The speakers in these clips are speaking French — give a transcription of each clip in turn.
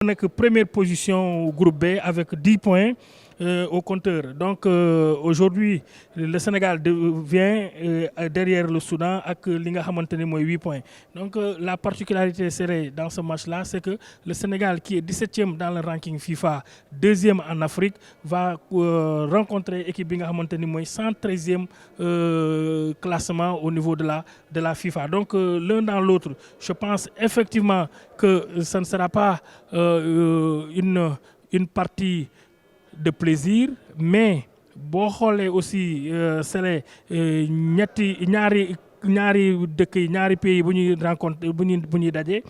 Première position au groupe B avec 10 points au compteur. Donc aujourd'hui, le Sénégal vient derrière le Soudan avec l'Inga Hamantene 8 points. Donc la particularité serait dans ce match-là, c'est que le Sénégal, qui est 17e dans le ranking FIFA, deuxième en Afrique, va rencontrer l'équipe Binga Hamantene 113e classement au niveau de la FIFA. Donc l'un dans l'autre, je pense effectivement que ça ne sera pas une partie de plaisir, mais boo xoolee aussi c'est ñaari dëkk yi ñaari pays bu ñuy rencontre bu ñuy daje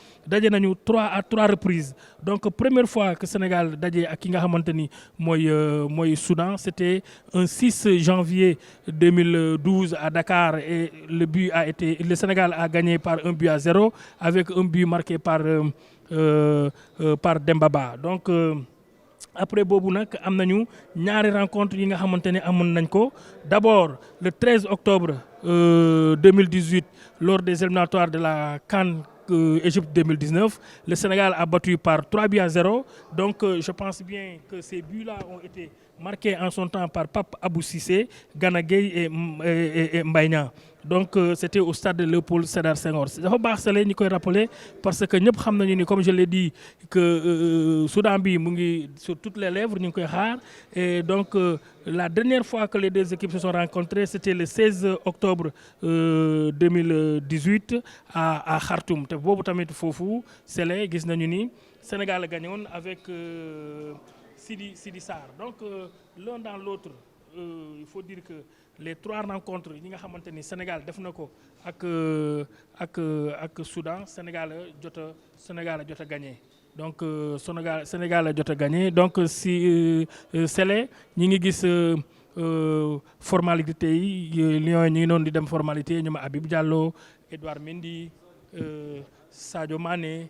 nañu 3 reprises. Donc première fois que Sénégal daje ak ki nga xamante ni mooy Soudan, c'était un 6 janvier 2012 à Dakar, et le Sénégal a gagné par 1-0 avec un but marqué par Demba Ba. Donc après boobu nag am nañu ñaari rencontre yi nga xamante ne amoon nañ ko. D'abord le 13 octobre 2018, lors des éliminatoires de la CAN Égypte 2019, le Sénégal a battu par 3-0. Donc je pense bien que ces buts-là ont été marqués en son temps par Pape Abou Cissé, Gana Gueye et Mbaye Niang. Donc c'était au stade de Léopold Sédar Senghor. dafa baax sale ñi koy rappeler parce que ñëpp xam nañu ni, comme je l'ai dit, que Soudan bi mu ngi sur toutes les lèvres, ñu ngi koy xaar. Et donc la dernière fois que les deux équipes se sont rencontrées, c'était le 16 octobre 2018 à Khartoum. te boobu tamit foofu sele gis nañu ni Sénégal a gagné woon avec Sidi Sarr. Donc l'un dans l'autre, il faut dire que les 3 rencontres yi nga xamante ni Sénégal def na ko ak Soudan, Sénégal a jot a gagné. Donc Sénégal a jot a gagné. Donc si Sélé ñi ngi gis formalité yi, Lions yi ñu ngi doon di dem formalité, ñoom Habib Diallo, Edouard Mendy, Sadio Mané,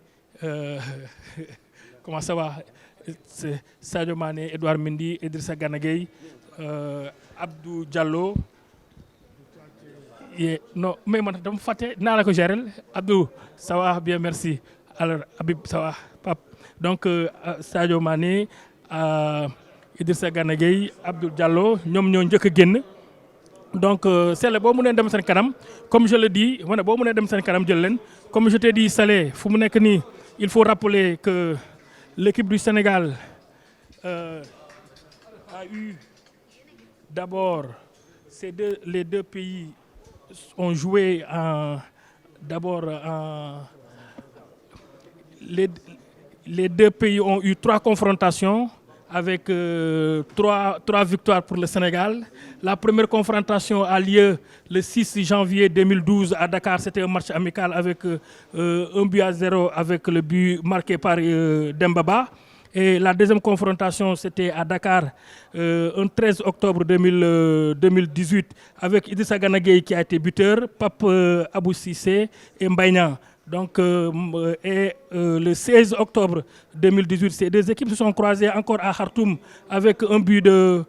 comment ça va, Sadio Mané, Edouard Mendy, Idrissa Gana Gueye, Abdou Diallo. Non mais man dama fàtte naa la ko gérer. Abdou ça va bien, merci. Alors Habib ça va Pape. Donc Sadio Mané, Idrissa Gana Gueye, Abdou Diallo, ñoom ñoo njëkk a génn. Donc Sélé boo mënee dem seen kanam, comme je le dis, boo mënee dem seen kanam jël leen. Comme je t'ai dit Sélé, fu mu nekk nii, il faut rappeler que l'équipe du Sénégal a eu d'abord les deux pays ont joué les deux pays ont eu 3 confrontations avec 3 victoires pour le Sénégal. La première confrontation a lieu le 6 janvier 2012 à Dakar. C'était un match amical avec 1-0 avec le but marqué par Demba Ba. Et la deuxième confrontation, c'était à Dakar, un 13 octobre 2018, avec Idrissa Gana Gueye qui a été buteur, Pape Abou Cissé et Mbaye Niang. Donc, le 16 octobre 2018, ces deux équipes se sont croisées encore à Khartoum avec un but de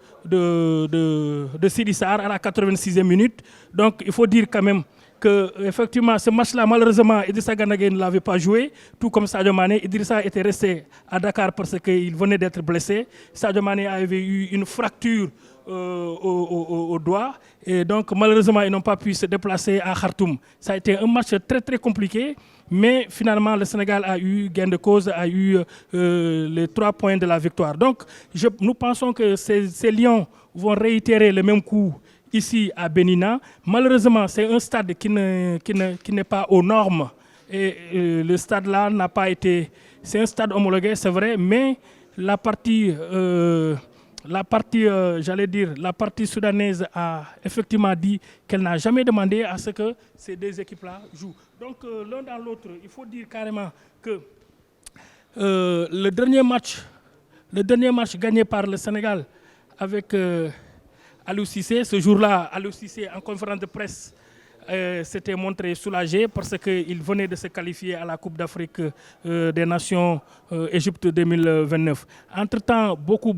Sidi Sarr à la 86e minute. Donc, il faut dire quand même que effectivement ce match-là, malheureusement, Idrissa Gana Gueye ne l'avait pas joué, tout comme Sadio Mané. Idrissa était resté à Dakar parce qu'il venait d'être blessé. Sadio Mané avait eu une fracture au doigt, et donc malheureusement ils n'ont pas pu se déplacer à Khartoum. Ça a été un match très très compliqué, mais finalement le Sénégal a eu gain de cause, a eu les 3 points de la victoire. Donc nous pensons que ces Lions vont réitérer le même coup ici à Benina. Malheureusement, c'est un stade qui n'est pas aux normes, et le stade là n'a pas été, c'est un stade homologué, c'est vrai, mais la partie soudanaise a effectivement dit qu'elle n'a jamais demandé à ce que ces deux équipes-là jouent. Donc l'un dans l'autre, il faut dire carrément que le dernier match gagné par le Sénégal avec Aliou Cissé, ce jour-là, Aliou Cissé, en conférence de presse, s'était montré soulagé parce qu'il venait de se qualifier à la Coupe d'Afrique des Nations Égypte 2029. Entre-temps, beaucoup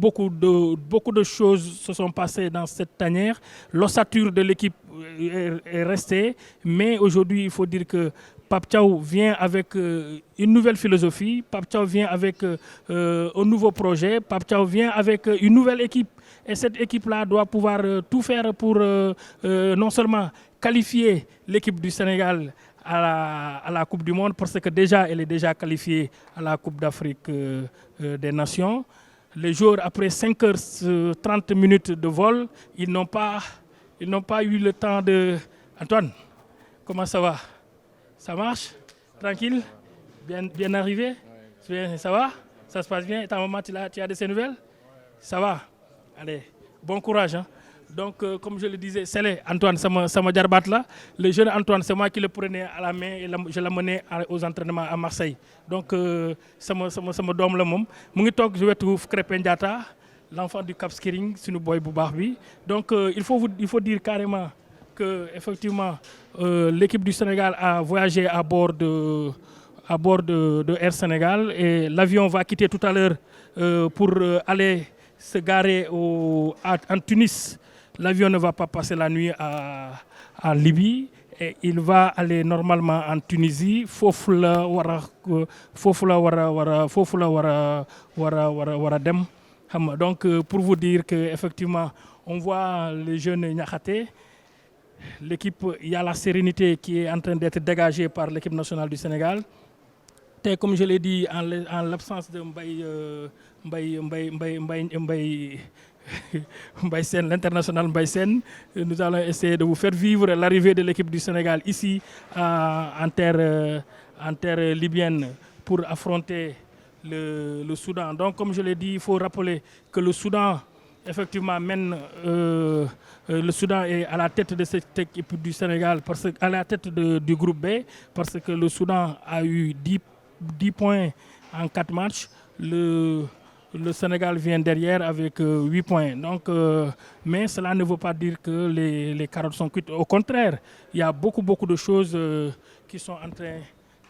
de choses se sont passées dans cette tanière. L'ossature de l'équipe est restée, mais aujourd'hui, il faut dire que Pape Thiaw vient avec une nouvelle philosophie, Pape Thiaw vient avec un nouveau projet, Pape Thiaw vient avec une nouvelle équipe. Et cette équipe-là doit pouvoir tout faire pour non seulement qualifier l'équipe du Sénégal à la Coupe du Monde, parce que déjà, elle est déjà qualifiée à la Coupe d'Afrique des Nations. Les joueurs, après 5h30 minutes de vol, ils n'ont pas eu le temps de... Antoine, comment ça va? Ça marche? Tranquille? Bien arrivé? Ça va? Ça se passe bien? Et ta maman, tu as de ces nouvelles? Ça va? Allez, bon courage. Hein? Donc, comme je le disais, c'est Antoine, sama jarbaat là. Le jeune Antoine, c'est moi qui le prenais à la main et je l'amenais aux entraînements à Marseille. Donc, sama doom la moom mu ngi toog wetu Krépin Diatta, l'enfant du Cap Skirring, suñu boy bu baax bi. Donc, il faut dire carrément que effectivement, l'équipe du Sénégal a voyagé à bord de Air Sénégal et l'avion va quitter tout à l'heure pour aller se garer en Tunis. L'avion ne va pas passer la nuit en Libye et il va aller normalement en Tunisie. Foofu la war a dem. Donc pour vous dire que effectivement on voit les jeunes Niakhaté. L'équipe, il y a la sérénité qui est en train d'être dégagée par l'équipe nationale du Sénégal. Et comme je l'ai dit, en l'absence de Mbaye Sène, l'international Mbaye Sène, nous allons essayer de vous faire vivre l'arrivée de l'équipe du Sénégal ici en terre libyenne pour affronter le Soudan. Donc comme je l'ai dit, il faut rappeler que le Soudan effectivement mène, le Soudan est à la tête de cette équipe du Sénégal, à la tête du groupe B, parce que le Soudan a eu 10 points en 4 matchs. Le Sénégal vient derrière avec 8 points. Donc, mais cela ne veut pas dire que les carottes sont cuites. Au contraire, il y a beaucoup de choses qui sont en train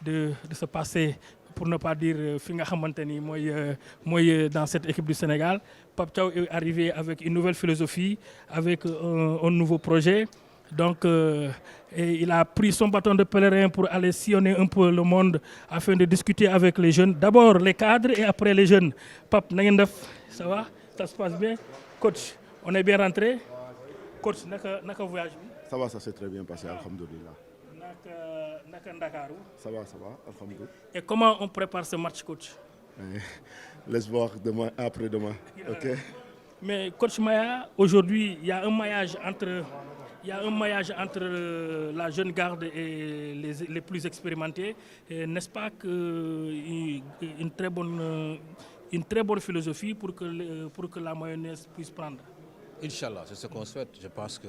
de se passer, pour ne pas dire fi nga xamanteni mooy dans cette équipe du Sénégal. Pape Thiaw est arrivé avec une nouvelle philosophie, avec un nouveau projet. Donc, et il a pris son bâton de pèlerin pour aller sillonner un peu le monde afin de discuter avec les jeunes. D'abord les cadres et après les jeunes. Pape, ça va? Ça se passe bien? Coach, on est bien rentré? Coach, naka voyage bi? Ça va, ça s'est très bien passé, alhamdoulilah. Naka Ndakaaru? Ça va, alhamdoulilah. Et comment on prépare ce match, coach? Laisse voir demain, après-demain. Ok. Mais coach Maya, aujourd'hui, il y a un maillage entre la jeune garde et les plus expérimentés. N'est-ce pas une très bonne philosophie pour que la mayonnaise puisse prendre? Inch'Allah, c'est ce qu'on souhaite. Je pense que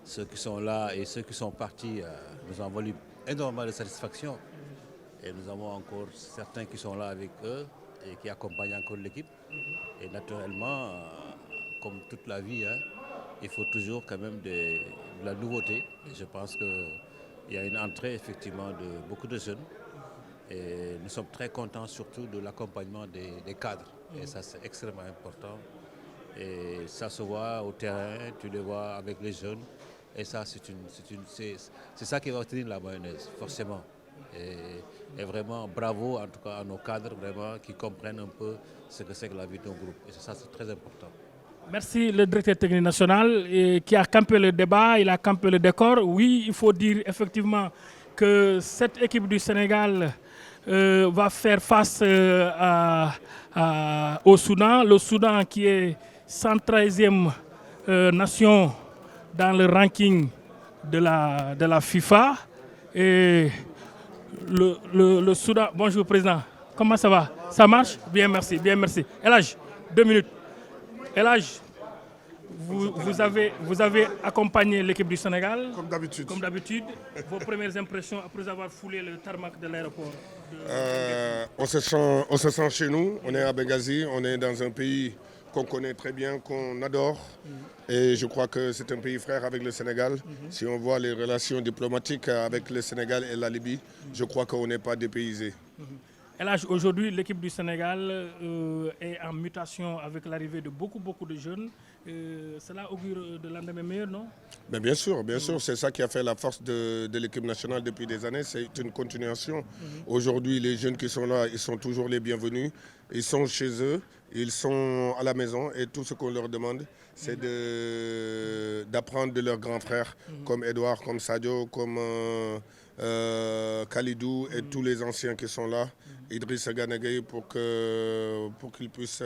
ceux qui sont là et ceux qui sont partis nous ont valu énormément de satisfaction. Et nous avons encore certains qui sont là avec eux et qui accompagnent encore l'équipe. Et naturellement, comme toute la vie, il faut toujours quand même de la nouveauté. Et je pense qu'il y a une entrée effectivement de beaucoup de jeunes. Et nous sommes très contents surtout de l'accompagnement des cadres. Et ça, c'est extrêmement important. Et ça se voit au terrain, tu les vois avec les jeunes. Et ça, c'est ça qui va tenir la mayonnaise, forcément. Et vraiment, bravo en tout cas à nos cadres vraiment, qui comprennent un peu ce que c'est que la vie d'un groupe. Et ça, c'est très important. Merci le directeur technique national qui a campé le débat, il a campé le décor. Oui, il faut dire effectivement que cette équipe du Sénégal va faire face au Soudan. Le Soudan qui est 113e nation dans le ranking de la FIFA. Et le Soudan... Bonjour Président, comment ça va? Ça marche? Bien, merci, bien, merci. Elhadj, 2 minutes. Elhadj, vous avez accompagné l'équipe du Sénégal. Comme d'habitude. Comme d'habitude. Vos premières impressions après avoir foulé le tarmac de l'aéroport? On se sent chez nous, on est à Benghazi, on est dans un pays qu'on connaît très bien, qu'on adore. Et je crois que c'est un pays frère avec le Sénégal. Si on voit les relations diplomatiques avec le Sénégal et la Libye, je crois qu'on n'est pas dépaysé. Et là, aujourd'hui, l'équipe du Sénégal est en mutation avec l'arrivée de beaucoup de jeunes. Cela augure de lendemain meilleur, non? Mais bien sûr, c'est ça qui a fait la force de l'équipe nationale depuis des années, c'est une continuation. Aujourd'hui, les jeunes qui sont là, ils sont toujours les bienvenus. Ils sont chez eux, ils sont à la maison et tout ce qu'on leur demande, c'est d'apprendre de leurs grands frères, comme Edouard, comme Sadio, comme Khalidou et tous les anciens qui sont là, Idriss Gana Gueye, pour qu'ils puissent